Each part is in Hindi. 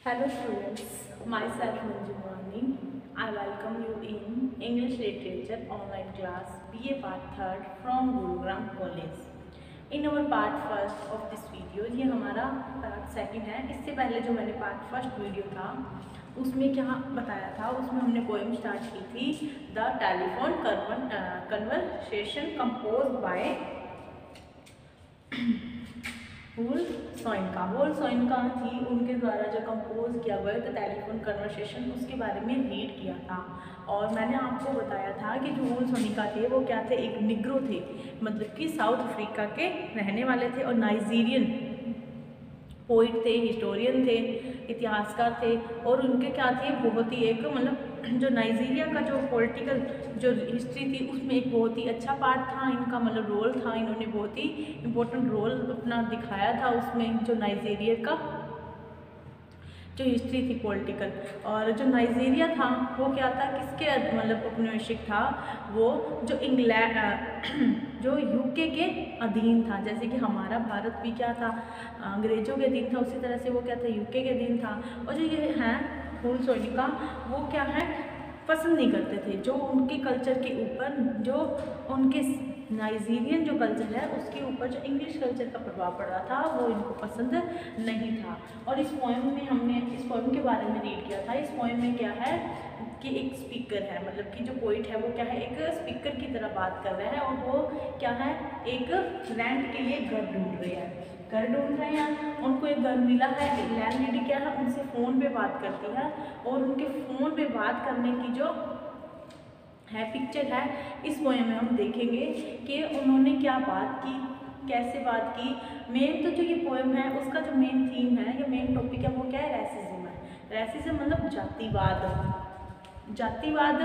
Hello students, myself Manju Mani. I welcome you in English Literature online class BA Part 3rd from Gurugram College. In our part first of this video, ये हमारा पार्ट सेकंड है। इससे पहले जो मैंने पार्ट फर्स्ट वीडियो था उसमें क्या बताया था, उसमें हमने पोएम स्टार्ट की थी the telephone conversation compose by Wole Soyinka. Wole Soyinka थी, उनके द्वारा जो कंपोज किया गया था टेलीफोन कन्वर्सेशन, उसके बारे में रीड किया था। और मैंने आपको बताया था कि जो वुल्फ सोइनका थे वो क्या थे, एक निग्रो थे, मतलब कि साउथ अफ्रीका के रहने वाले थे और नाइजीरियन पोइट थे, हिस्टोरियन थे, इतिहासकार थे। और उनके क्या थे, बहुत ही एक मतलब जो नाइजीरिया का जो पॉलिटिकल जो हिस्ट्री थी उसमें एक बहुत ही अच्छा पार्ट था इनका, मतलब रोल था। इन्होंने बहुत ही इम्पोर्टेंट रोल अपना दिखाया था उसमें, जो नाइजीरिया का जो हिस्ट्री थी पॉलिटिकल। और जो नाइजीरिया था वो क्या था, किसके मतलब औपनिवेशिक था, वो जो इंग्लैंड जो यूके के अधीन था। जैसे कि हमारा भारत भी क्या था, अंग्रेजों के अधीन था, उसी तरह से वो क्या था, यूके के अधीन था। और जो ये हैं वुल्फ सोइनका, वो क्या है, पसंद नहीं करते थे जो उनके कल्चर के ऊपर, जो उनके नाइजीरियन जो कल्चर है उसके ऊपर जो इंग्लिश कल्चर का प्रभाव पड़ रहा था वो इनको पसंद नहीं था। और इस पोएम में हमने इस पोएम के बारे में रीड किया था। इस पोएम में क्या है कि एक स्पीकर है, मतलब कि जो पोइट है वो क्या है, एक स्पीकर की तरह बात कर रहे हैं। और वो क्या है, एक रेंट के लिए घर ढूंढ रहे हैं, घर ढूंढ रहे हैं, उनको एक घर मिला है। लैंड लेडी क्या है, उनसे फ़ोन पे बात करती है। और उनके फ़ोन पे बात करने की जो है पिक्चर है इस पोएम में हम देखेंगे कि उन्होंने क्या बात की, कैसे बात की। मेन तो जो ये पोएम है उसका जो मेन थीम है या मेन टॉपिक है वो क्या है, रेसिज्म है। रेसिज्म मतलब जातिवाद। जातिवाद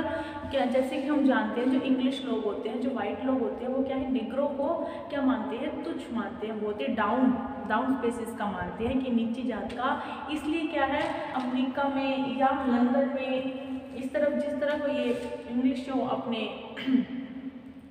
क्या, जैसे कि हम जानते हैं जो इंग्लिश लोग होते हैं, जो वाइट लोग होते हैं, वो क्या है, निग्रो को क्या मानते हैं, तुच्छ मानते हैं, बहुत ही डाउन स्पेसिस का मानते हैं कि नीची जात का। इसलिए क्या है, अमेरिका में या लंदन में इस तरफ, जिस तरह को ये इंग्लिश जो अपने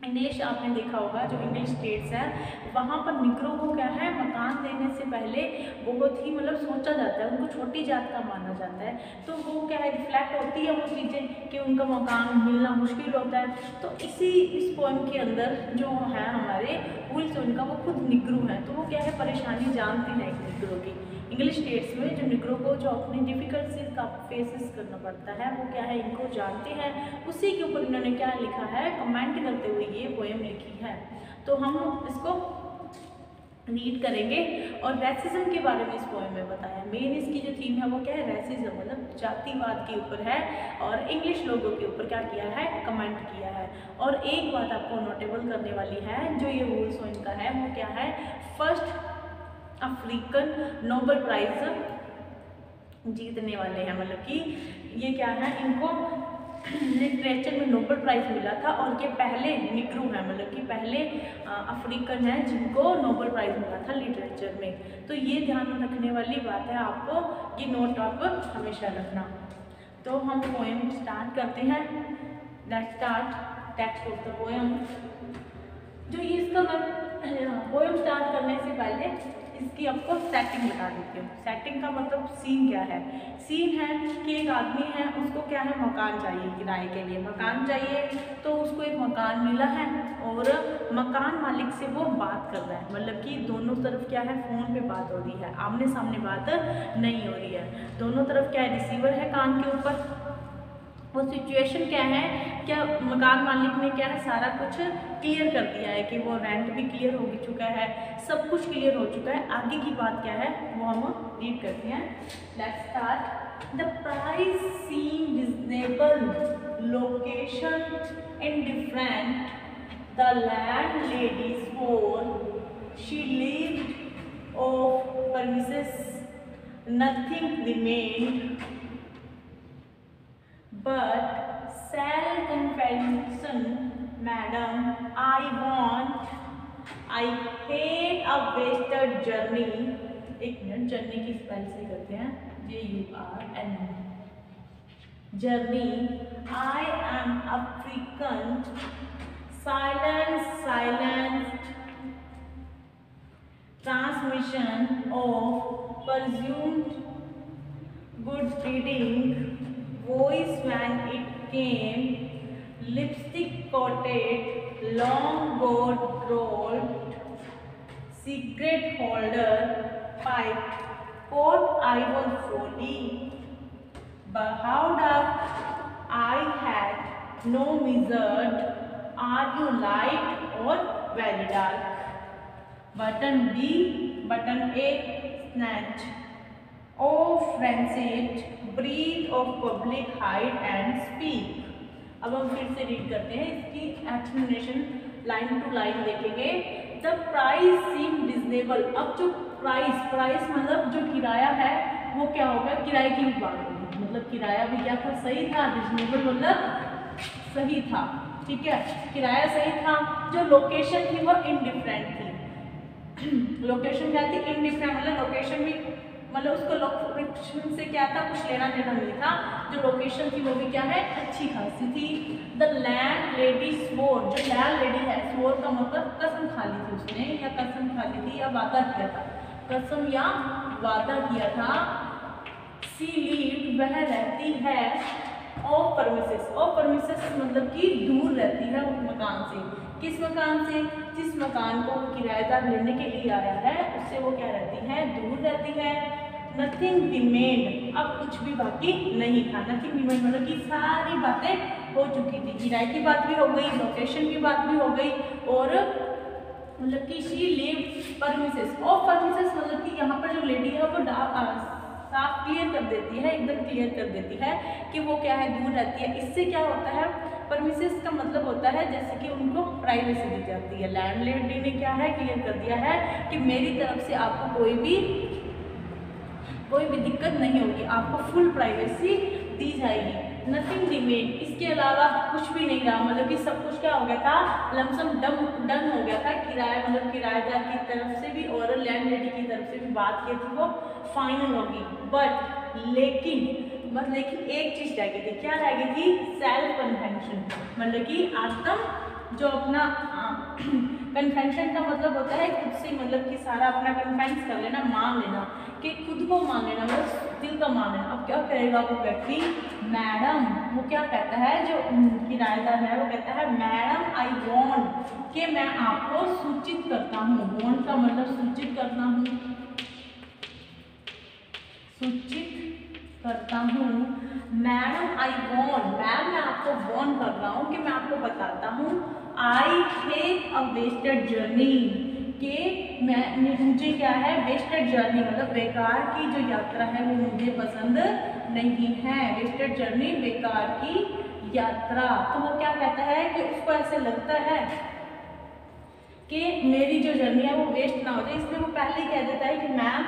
इंग्लिश आपने देखा होगा, जो इंग्लिश स्टेट्स हैं वहाँ पर निग्रो को क्या है, मकान देने से पहले बहुत ही मतलब सोचा जाता है, उनको छोटी जात का माना जाता है। तो वो क्या है, रिफ्लेक्ट होती है वो चीज़ें कि उनका मकान मिलना मुश्किल होता है। तो इस पोएम के अंदर जो है हमारे वुल्फ सोइनका, वो खुद निग्रो है, तो वो क्या है, परेशानी जानती है निग्रो की। इंग्लिश स्टेट्स में जो निग्रो को जो अपनी डिफ़िकल्टीज का फेसेस करना पड़ता है वो क्या है, इनको जानते हैं। उसी के ऊपर इन्होंने क्या लिखा है, कमेंट करते हुए ये पोएम लिखी है। तो हम इसको रीड करेंगे। और रेसिज्म के बारे में इस पोएम में बताया। मेन इसकी जो थीम है वो क्या है, रेसिज्म मतलब जातिवाद के ऊपर है। और इंग्लिश लोगों के ऊपर क्या किया है, कमेंट किया है। और एक बात आपको नोटेबल करने वाली है, जो ये वुल्फ सोइनका है वो क्या है, फर्स्ट अफ्रीकन नोबेल प्राइज जीतने वाले हैं। मतलब कि ये क्या है, इनको लिटरेचर में नोबेल प्राइज़ मिला था और ये पहले निग्रो हैं, मतलब कि पहले अफ्रीकन हैं जिनको नोबेल प्राइज़ मिला था लिटरेचर में। तो ये ध्यान रखने वाली बात है, आपको ये नोट आप हमेशा रखना। तो हम पोएम स्टार्ट करते हैं। Let's start text of the poem. जो इसका पोएम स्टार्ट करने से पहले इसकी आपको सेटिंग बता देती हूँ। सेटिंग का मतलब सीन क्या है। सीन है कि एक आदमी है, उसको क्या है, मकान चाहिए, किराए के लिए मकान चाहिए। तो उसको एक मकान मिला है और मकान मालिक से वो बात कर रहा है, मतलब कि दोनों तरफ क्या है, फ़ोन पे बात हो रही है, आमने सामने बात नहीं हो रही है। दोनों तरफ क्या है, रिसीवर है कान के ऊपर। वो सिचुएशन क्या है, क्या मकान मालिक ने क्या है, सारा कुछ क्लियर कर दिया है कि वो रेंट भी क्लियर हो चुका है, सब कुछ क्लियर हो चुका है। आगे की बात क्या है वो हम रीड करते हैं। Let's start. The price seem reasonable, location indifferent, the land lady swore she lived off premises, nothing remained but sell confession, madam. I hate a wasted journey. एक मिनट, जर्नी की स्पेल से करते हैं, JURN journey. I am African, silence, transmission of presumed good breeding, voice when it came, lipstick coated, long gold rolled, cigarette holder, pipe, coat I was folly, but how dark I had no measured, are you light or very dark? Button B, button A, snatch. Oh, frenzied, breathe of public hide and speak. अब हम फिर से रीड करते हैं, इसकी एक्सप्लेनेशन लाइन टू लाइन देखेंगे। The price seem reasonable. अब जो प्राइस मतलब जो किराया है वो क्या होगा, किराए की बात होगी, मतलब किराया भी क्या था, सही था। रिजनेबल मतलब सही था, ठीक है, किराया सही था। जो लोकेशन थी वो इनडिफरेंट थी। लोकेशन क्या थी, इनडिफरेंट, मतलब लोकेशन भी, मतलब उसको लोकेशन से क्या था, कुछ लेना देना नहीं था। जो लोकेशन थी वो भी क्या है, अच्छी खासी थी। द लैंड लेडी स्वोर, जो लैंड लेडी है, स्वोर का मतलब कसम खा ली थी उसने, या कसम खा ली थी या वादा किया था, कसम या वादा किया था। सी लीव्ड, वह रहती है। ऑफ परमिसेस, ऑफ परमिसेस मतलब कि दूर रहती है उस मकान से। किस मकान से, जिस मकान को वो किराएदार लेने के लिए आया है उससे वो क्या रहती है, दूर रहती है। नथिंग रिमेन्ड, अब कुछ भी बाकी नहीं था। नथिंग रिमेन्ड मतलब कि सारी बातें हो चुकी थी, किराए की बात भी हो गई, लोकेशन की बात भी हो गई, और मतलब कि she lived premises. Of premises मतलब कि यहाँ पर जो लेडी है वो साफ क्लियर कर देती है, एकदम क्लियर कर देती है कि वो क्या है, दूर रहती है। इससे क्या होता है, परमिसेस का मतलब होता है जैसे कि उनको प्राइवेसी दी जाती है। लैंडलेडी ने क्या है, क्लियर कर दिया है कि मेरी तरफ से आपको कोई भी दिक्कत नहीं होगी, आपको फुल प्राइवेसी दी जाएगी। नथिंग रिमेन, इसके अलावा कुछ भी नहीं रहा, मतलब कि सब कुछ क्या हो गया था, लमसम डन हो गया था। किराया मतलब किराएदार की तरफ से भी और लैंडलेडी की तरफ से भी बात की थी वो फाइनल होगी। बट लेकिन एक चीज रह गई थी, क्या रह गई थी, सेल्फ कन्फेशन, मतलब कि आत्म जो अपना कन्फेशन का मतलब होता है खुद से, मतलब कि सारा अपना कन्फेंस कर लेना, मान लेना, कि खुद को मान लेना, मतलब दिल का मान लेना। अब क्या करेगा वो व्यक्ति, मैडम, वो क्या कहता है, जो किराएदार है वो कहता है मैडम आई वांट, कि मैं आपको सूचित करता हूँ। वांट का मतलब सूचित करता हूँ, सूचित करता हूँ। मैडम आई वांट, मैम मैं आपको वार्न कर रहा हूँ, कि मैं आपको बताता हूँ। I hate a wasted journey, कि मुझे क्या है, वेस्टेड जर्नी मतलब बेकार की जो यात्रा है वो मुझे पसंद नहीं है। वेस्टेड जर्नी, बेकार की यात्रा। तो वो क्या कहता है कि उसको ऐसे लगता है कि मेरी जो जर्नी है वो वेस्ट ना हो जाए, इसलिए वो पहले ही कह देता है कि ma'am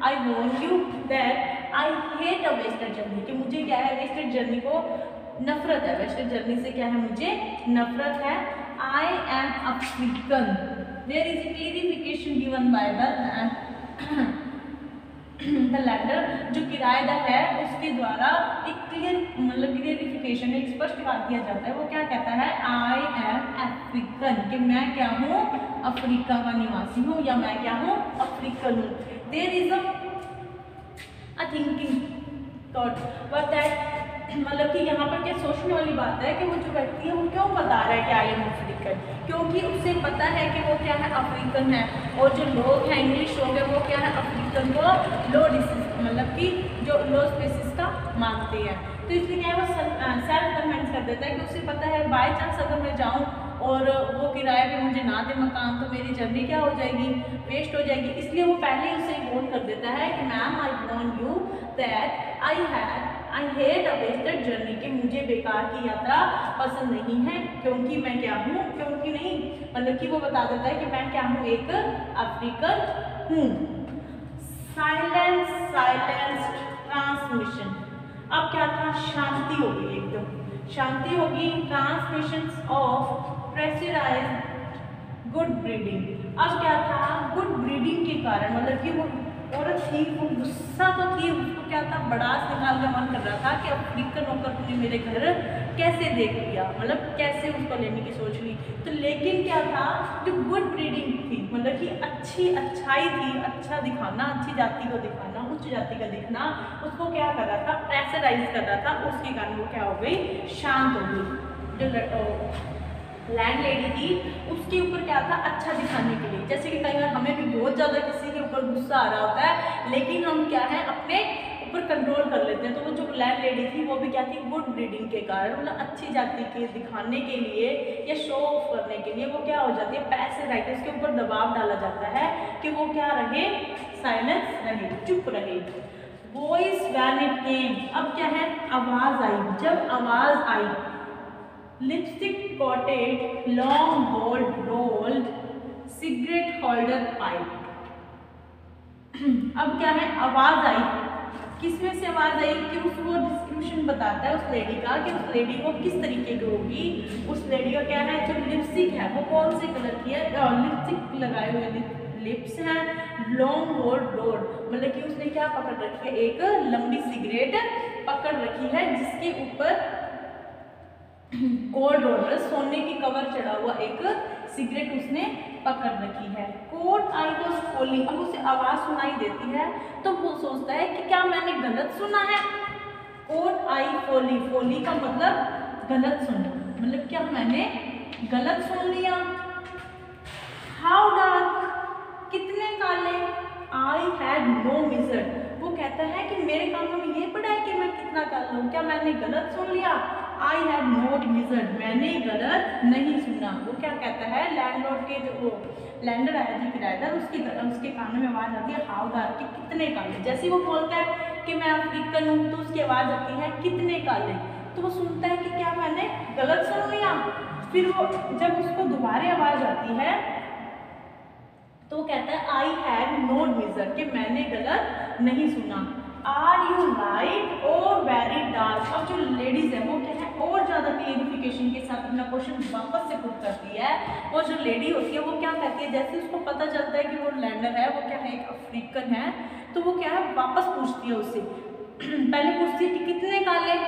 I want you that I hate a wasted journey, कि मुझे क्या है, वेस्टेड जर्नी को नफरत है, वेस्टेड जर्नी से क्या है, मुझे नफरत है। I am African, there is a clarification given by the lander, जो किराएदार है उसके द्वारा एक क्लियरिफिकेशन, एक स्पष्ट बात दिया जाता है। वो क्या कहता है, आई एम अफ्रीकन, कि मैं क्या हूँ, अफ्रीका का निवासी हूँ, या मैं क्या हूँ, अफ्रीकन हूँ। There is a thinking thought, but that मतलब कि यहाँ पर क्या सोचने वाली बात है कि वो जो व्यक्ति है वो क्यों बता रहा है कि आई एम अफ्रीकन, क्योंकि उसे पता है कि वो क्या है, अफ्रीकन है। और जो लोग हैं, इंग्लिश लोग हैं, वो क्या है, अफ्रीकन को लो डिसीज मतलब कि जो लो स्पीसीज का मानते हैं। तो इसलिए क्या है, वो सेल्फ कन्विंस कर देता है कि उसे पता है बाई चांस अगर मैं जाऊँ और वो किराए पे मुझे ना दे मकान, तो मेरी जर्नी क्या हो जाएगी, वेस्ट हो जाएगी। इसलिए वो पहले ही उसे वार्न कर देता है कि ma'am I warn you that I hate a wasted journey, कि मुझे बेकार की यात्रा पसंद नहीं है, क्योंकि मैं क्या हूँ, क्योंकि नहीं मतलब कि वो बता देता है कि मैं क्या हूँ, एक अफ्रीकन हूँ। साइलेंस ट्रांसमिशन, अब क्या था, शांति होगी, एकदम शांति होगी। Transmission of pressurised good breeding, अब क्या था, गुड ब्रीडिंग के कारण, मतलब कि वो औरत थी, वो गुस्सा तो थी, उसको क्या था, बड़ास निकालने का मन कर रहा था कि अफ्रीकन होकर तूने मेरे घर कैसे देख लिया, मतलब कैसे उसको लेने की सोच ली। तो लेकिन क्या था, जो गुड ब्रीडिंग थी, मतलब कि अच्छाई थी, अच्छा दिखाना, अच्छी जाति को दिखाना, उच्च जाति का दिखना, उसको क्या कर रहा था, प्रेशराइज कर रहा था। उसके कारण वो क्या हो गई, शांत हो गई। जो लैंड लेडी थी उसके ऊपर क्या था, अच्छा दिखाने के लिए, जैसे कि कई बार हमें भी बहुत ज़्यादा किसी के ऊपर गुस्सा आ रहा होता है, लेकिन हम क्या है अपने ऊपर कंट्रोल कर लेते हैं। तो वो जो लैंड लेडी थी वो भी क्या थी, गुड ब्रीडिंग के कारण, मतलब अच्छी जाति के दिखाने के लिए या शो ऑफ करने के लिए वो क्या हो जाती है, प्रेशराइज, उसके ऊपर दबाव डाला जाता है कि वो क्या रहे, साइलेंस रहे, चुप रहे। वॉइस व्हेन इट केम, अब क्या है, आवाज़ आई, जब आवाज़ आई। Lipstick coated, long gold rolled, cigarette holder pipe। अब क्या है, आवाज आई, किसमें से आवाज आई कि उसको डिस्क्रिप्शन बताता है उस लेडी का कि उस लेडी को किस तरीके की होगी। उस लेडी का क्या है, जो लिपस्टिक है वो कौन से कलर की है, लिपस्टिक लगाए हुए लिप्स हैं, लॉन्ग गोल्ड रोड, मतलब कि उसने क्या पकड़ रखी है, एक लंबी सिगरेट पकड़ रखी है जिसके ऊपर गोल्ड रोलर, सोने की कवर चढ़ा हुआ एक सिगरेट उसने पकड़ रखी है। कोट आई वॉज फॉलिंग, अब उसे आवाज सुनाई देती है तो वो सोचता है कि क्या मैंने गलत सुना है। कोट आई फॉली, फॉली का मतलब गलत सुनना, मतलब क्या मैंने गलत सुन लिया। हाउ डार्क, कितने काले। आई हैड नो मिजर, वो कहता है कि मेरे कानों में ये पड़ा है कि मैं कितना काला हूँ, क्या मैंने गलत सुन लिया। आई हैड नॉट मिजर्ड, मैंने गलत नहीं सुना। वो क्या कहता है, लैंडलॉर्ड के जो वो लैंडर आया जी किराएदार, उसके कानों में आवाज़ आती है हाउ डार्क, कि कितने काले। जैसे वो बोलता है कि मैं अफ्रीकन हूँ तो उसकी आवाज़ आती है कितने काले, तो वो सुनता है कि क्या मैंने गलत सुन लिया। फिर वो जब उसको दोबारा आवाज़ आती है तो वो कहता है आई हैड नॉट मिजर्ड, कि मैंने गलत नहीं सुना। आर यू लाइट और वेरी डार्क, अब जो लेडीज है वो क्या है, और ज़्यादा क्लियरिफिकेशन के साथ अपना क्वेश्चन वापस से पुट करती है। और जो लेडी होती है वो क्या कहती है, जैसे उसको पता चलता है कि वो लैंडर है, वो क्या है, एक अफ्रीकन है, तो वो क्या है वापस पूछती है उससे पहले पूछती है कि कितने काले,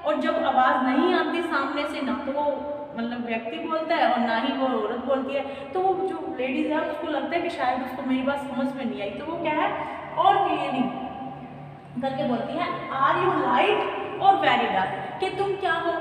और जब आवाज़ नहीं आती सामने से, ना तो वो मतलब व्यक्ति बोलता है और ना ही वो औरत बोलती है, तो वो जो लेडीज है उसको लगता है कि शायद उसको मेरी बात समझ में नहीं आई, तो वो क्या है और क्लियरली करके बोलती है आर यू लाइट और वेरी डार्क, कि तुम क्या हो,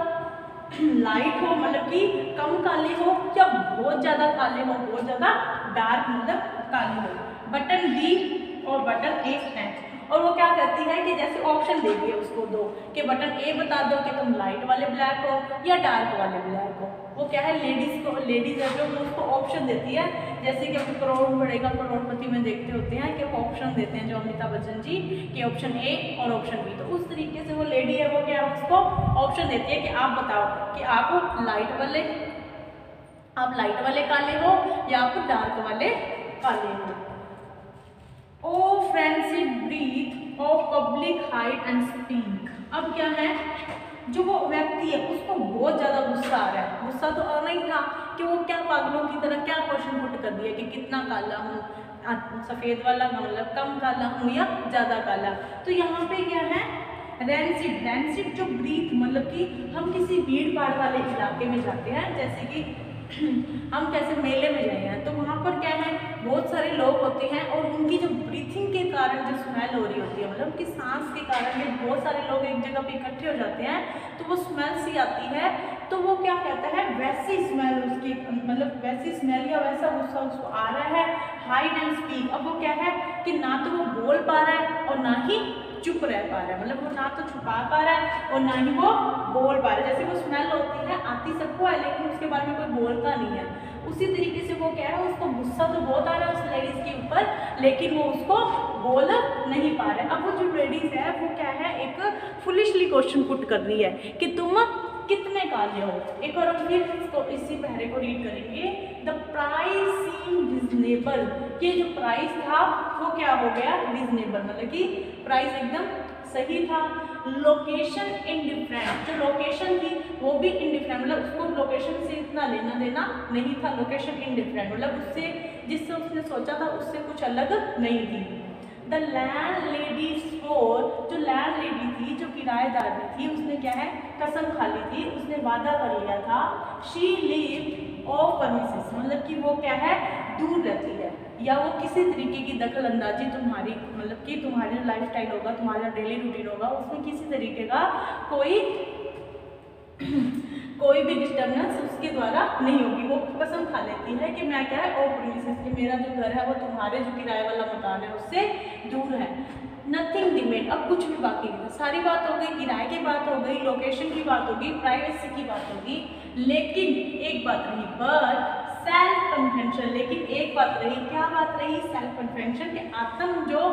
लाइट हो मतलब कि कम काले हो, या बहुत ज़्यादा काले हो, बहुत ज़्यादा डार्क मतलब काले हो। बटन डी और बटन ए है, और वो क्या करती है कि जैसे ऑप्शन देती है उसको दो, कि बटन ए बता दो कि तुम लाइट वाले ब्लैक हो या डार्क वाले ब्लैक हो। वो क्या है, लेडीज है जो उसको ऑप्शन देती है, जैसे कि अपने करोड़ बढ़ेगा करोड़पति में देखते होते हैं कि ऑप्शन देते हैं जो अमिताभ बच्चन जी, कि ऑप्शन ए और ऑप्शन बी। तो उस तरीके से वो लेडी है वो क्या उसको ऑप्शन देती है कि आप बताओ कि आप लाइट वाले काले हो या आप डार्क वाले काले हो। Oh friendship breath of public hide and speak, अब क्या है, जो वो व्यक्ति है उसको बहुत ज़्यादा गुस्सा आ रहा है। गुस्सा तो आना ही था कि वो क्या पागलों की तरह क्या क्वेश्चन पुट कर दिया कि कितना काला हूँ, सफ़ेद वाला मतलब कम काला हूँ या ज़्यादा काला। तो यहाँ पे क्या है, रैंसिड जो ब्रीथ मतलब कि हम किसी भीड़ भाड़ वाले इलाके में जाते हैं, जैसे कि हम कैसे मेले में गए हैं, तो वहाँ पर क्या है बहुत सारे लोग होते हैं और उनकी जो ब्रीथिंग के कारण जो स्मेल हो रही होती है, मतलब कि सांस के कारण जब बहुत सारे लोग एक जगह पे इकट्ठे हो जाते हैं तो वो स्मेल सी आती है। तो वो क्या कहता है, वैसी स्मेल उसकी मतलब वैसी स्मेल या वैसा गुस्सा उसको आ रहा है। हाइड एंड स्पीक, अब वो क्या है कि ना तो वो बोल पा रहा है और ना ही चुप रह पा रहा है, मतलब वो ना तो छुपा पा रहा है और ना ही वो बोल पा रहा है। जैसे वो स्मेल होती है आती सबको है लेकिन उसके बारे में कोई बोलता नहीं है, उसी तरीके से वो क्या है उसको गुस्सा तो बहुत आ रहा है उस लेडीज के ऊपर, लेकिन वो उसको बोल नहीं पा रहा है। अब वो जो लेडीज है वो क्या है एक फुलिशली क्वेश्चन पुट कर रही है कि तुम कितने काले हो। एक और हम फिर इसको इसी पहरे को रीड करेंगे। द प्राइस सीम रिजनेबल, ये जो प्राइस था वो क्या हो गया, रिजनेबल, मतलब कि प्राइस एकदम सही था। लोकेशन इनडिफरेंट, जो लोकेशन थी वो भी इनडिफरेंट, मतलब उसको लोकेशन से इतना लेना देना नहीं था। लोकेशन इनडिफरेंट मतलब उससे, जिससे उसने सोचा था उससे कुछ अलग नहीं थी। द लैंड लेडी स्टोर, जो लैंड लेडी थी, जो किराएदार में थी, उसने क्या है कसम खा ली थी, उसने वादा कर लिया था। शी लिव ऑफ परमिसेस, मतलब कि वो क्या है दूर रहती है, या वो किसी तरीके की दखल अंदाजी तुम्हारी, मतलब कि तुम्हारा लाइफ स्टाइल होगा, तुम्हारा डेली रूटीन होगा, उसमें किसी तरीके का कोई भी डिस्टर्बेंस उसके द्वारा नहीं होगी। वो कसम खा लेती है कि मैं क्या है ऑफ प्रीमिसेस, कि मेरा जो घर है वो तुम्हारे जो किराए वाला मकान है उससे दूर है। नथिंग डिमेंड, अब कुछ भी बाकी नहीं था, सारी बात हो गई, किराए की बात हो गई, लोकेशन की बात होगी, प्राइवेसी की बात होगी, लेकिन एक बात रही, बट सेल्फ कन्फेशन, लेकिन एक बात रही, क्या बात रही, सेल्फ कन्फेशन, के आत्म जो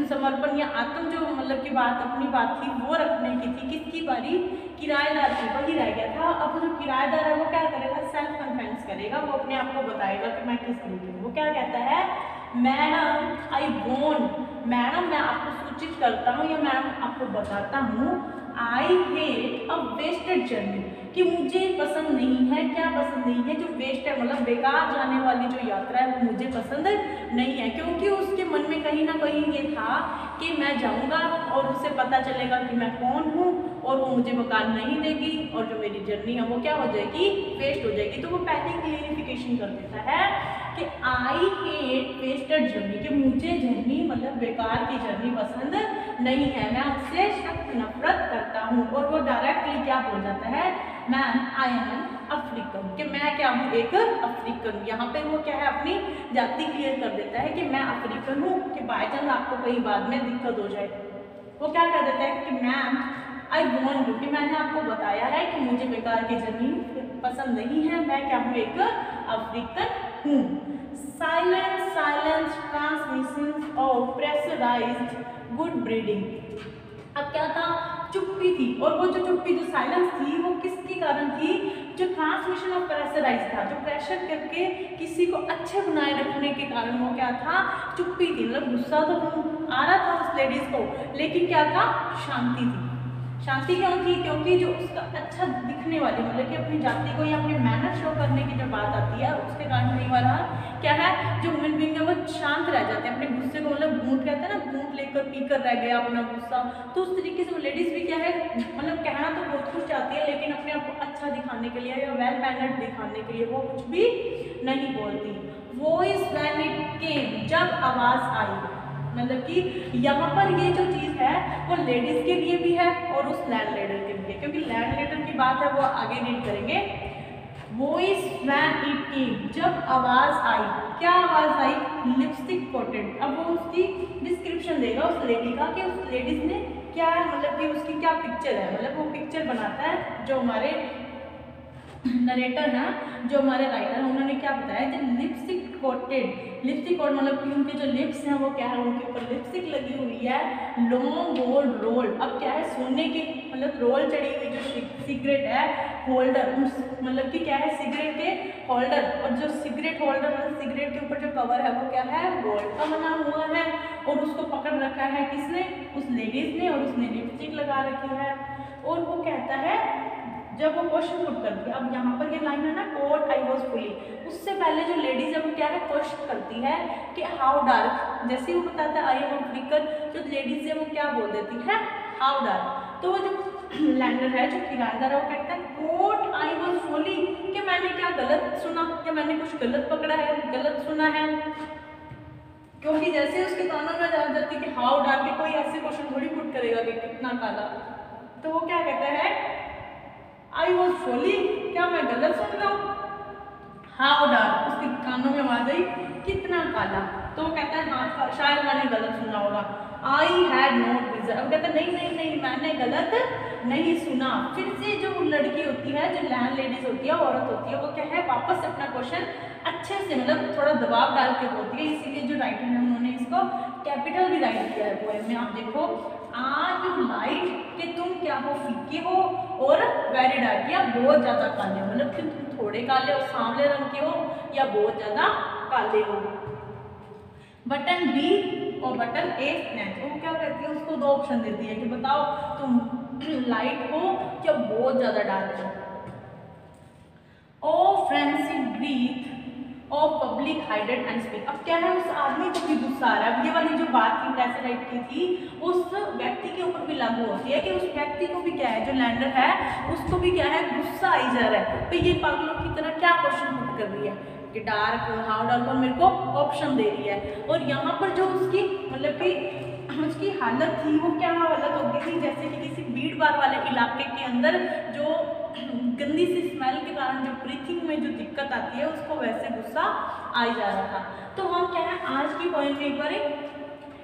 समर्पण या आत्म जो मतलब की बात, अपनी बात थी वो रखने की थी, किसकी बारी, किराएदार की, वही रह गया था। अब जो किराएदार है वो क्या करेगा, सेल्फ कन्फेस करेगा, वो अपने आप को बताएगा कि मैं किस तरीके हूँ। वो क्या कहता है, मैडम आई वॉन्ट, मैडम मैं आपको सूचित करता हूँ या मैडम आपको बताता हूँ, I hate a wasted journey, कि मुझे पसंद नहीं है, क्या पसंद नहीं है, जो वेस्ट है मतलब बेकार जाने वाली जो यात्रा है वो मुझे पसंद नहीं है। क्योंकि उसके मन में कहीं ना कहीं ये था कि मैं जाऊंगा और उसे पता चलेगा कि मैं कौन हूँ और वो मुझे मकान नहीं देगी और जो मेरी जर्नी है वो क्या हो जाएगी, वेस्ट हो जाएगी। तो वो पहले क्लियरिफिकेशन कर देता है कि आई हेट वेस्टेड जर्नी, कि मुझे जर्नी मतलब बेकार की जर्नी पसंद नहीं है, मैं उससे सख्त नफरत करता हूँ। और वो डायरेक्टली क्या बोल जाता है, ma'am I am an African, कि मैं क्या हूँ, एक अफ्रीकन। यहाँ पे वो क्या है अपनी जाति क्लियर कर देता है कि मैं अफ्रीकन हूँ, कि बाई चांस आपको कहीं बाद में दिक्कत हो जाए। वो क्या कह देता है कि मैम आई वॉन्ट यू, कि मैंने आपको बताया है कि मुझे बेकार की जमीन पसंद नहीं है, मैं क्या हूँ, एक अफ्रीकन हूँ। Silence, silence transmission of pressurised good breeding. अब क्या था, चुप्पी थी, और वो जो चुप्पी, जो साइलेंस थी, वो किसके कारण थी, जो ट्रांसमिशन ऑफ प्रेशराइज था, जो प्रेशर करके किसी को अच्छे बनाए रखने के कारण वो क्या था, चुप्पी थी। मतलब गुस्सा तो आ रहा था उस लेडीज को, लेकिन क्या था, शांति थी। शांति क्यों थी, क्योंकि जो उसका अच्छा दिखने वाली, मतलब कि अपनी जाति को या अपनी मेहनत शो करने की जो बात आती है, उसके कारण नहीं हो रहा क्या है, जो ह्यूमन बीइंग है वो शांत रह जाते हैं अपने गुस्से को, मतलब घूंट कहते हैं ना, घूंट लेकर पीकर रह गया अपना गुस्सा। तो उस तरीके से वो लेडीज भी क्या है, मतलब कहना तो बहुत कुछ चाहती है, लेकिन अपने आप को अच्छा दिखाने के लिए या वेल मैनर्ड दिखाने के लिए वो कुछ भी नहीं बोलती। वॉइस व्हेन इट केम, जब आवाज आई, मतलब कि यहाँ पर ये जो चीज़ है वो लेडीज के लिए भी है और उस लैंड लेडर के लिए, क्योंकि लैंड लेडर की बात है वो आगे रीड करेंगे। वॉइस व्हेन इट केम, जब आवाज आई, क्या आवाज आई, लिपस्टिक कोटेड। अब वो उसकी डिस्क्रिप्शन देगा उस लेडी का, कि उस लेडीज ने क्या है, मतलब कि उसकी क्या पिक्चर है, मतलब वो पिक्चर बनाता है जो हमारे नरेटर है, जो हमारे राइटर हैं, उन्होंने क्या बताया, जब लिपस्टिक कोटेड, लिपस्टिक कोट मतलब कि उनके जो लिप्स हैं वो क्या है, उनके ऊपर लिपस्टिक लगी हुई है, लॉन्ग गोल्ड रोल। अब क्या है, सोने की मतलब रोल चढ़ी हुई जो सिगरेट है, होल्डर, मतलब कि क्या है, सिगरेट के होल्डर, और जो सिगरेट होल्डर मतलब सिगरेट के ऊपर जो कवर है वो क्या है, गोल्ड का बना हुआ है, और उसको पकड़ रखा है किसने, उस लेडीज ने, और उसने लिपस्टिक लगा रखी है। और वो कहता है, जब वो क्वेश्चन पुट करती है, अब यहाँ पर ये लाइन है ना, कोट आई वॉज फुली, उससे पहले जो लेडीज है वो क्या है, क्वेश्चन करती है कि हाउ डार्क, जैसे वो बताता है आई एम अफ्रीकन, जो लेडीज है वो क्या बोल देती है, हाउ डार्क। तो वो जो लैंडर है, जो किराएदार है, वो कहता है कोट आई वॉज फुली, कि मैंने क्या गलत सुना, या मैंने कुछ गलत पकड़ा है, गलत सुना है। क्योंकि जैसे उसके कानों में आ जाती है कि हाउ डार्क, के कोई ऐसे क्वेश्चन थोड़ी पुट करेगा कि कितना काला, तो वो क्या कहता है, आई वॉज फुली, क्या मैं गलत सुन रहा हूँ, हाउ डार्क, उसके कानों में आवाज आई कितना काला, तो वो कहता है हाँ शायद मैंने गलत सुना होगा। आई हैड नॉट विजन, अब कहता है नहीं नहीं नहीं मैंने गलत नहीं सुना। फिर से जो लड़की होती है, जो लैंड लेडीज होती है, औरत होती है, वो क्या है, वापस अपना क्वेश्चन अच्छे से मतलब थोड़ा दबाव डाल के बोलती है, इसीलिए जो राइटर है इन्होंने इसको कैपिटल भी राइट किया है पोएम में। आप देखो, आज यू लाइट कि तुम क्या हो, फीके हो, और वेरी डार्क या बहुत ज्यादा काले हो, मतलब कि तुम थोड़े काले और सांवले रंग के हो या बहुत ज्यादा काले हो। बटन बी और बटन ए नेक्स्ट, वो क्या कहती है, उसको दो ऑप्शन देती है कि बताओ तुम लाइट हो या बहुत ज्यादा डार्क हो। Oh friendship breath of public hided and speak. अब क्या है, उस आदमी को भी गुस्सा आ रहा है। ये वाली जो बात थी कैसे राइट की थी, उस व्यक्ति के ऊपर भी लागू होती है कि उस व्यक्ति को भी क्या है, जो लैंडर है उसको भी क्या है, गुस्सा आई जा रहा है। तो ये पागलों की तरह क्या क्वेश्चन पुट कर रही है कि डार्क, हाउ डार्क, और मेरे को ऑप्शन दे रही है। और यहाँ पर जो उसकी मतलब कि उसकी हालत थी वो क्या हालत होती थी, जैसे कि किसी भीड़ भाड़ वाले इलाके के अंदर जो गंदी सी स्मेल के कारण जो ब्रीथिंग में जो दिक्कत आती है, उसको वैसे गुस्सा आ जा रहा था। तो हम क्या है, आज की पोएम में एक बार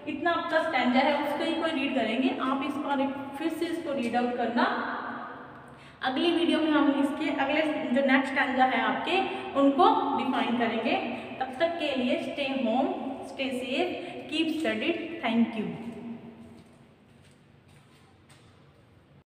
इतना आपका स्टैंजा है उसको ही कोई रीड करेंगे। आप इसको फिर से इसको रीड आउट करना। अगली वीडियो में हम इसके अगले जो नेक्स्ट स्टैंजा है आपके, उनको डिफाइन करेंगे। तब तक के लिए stay home, stay safe, keep studied. Thank you.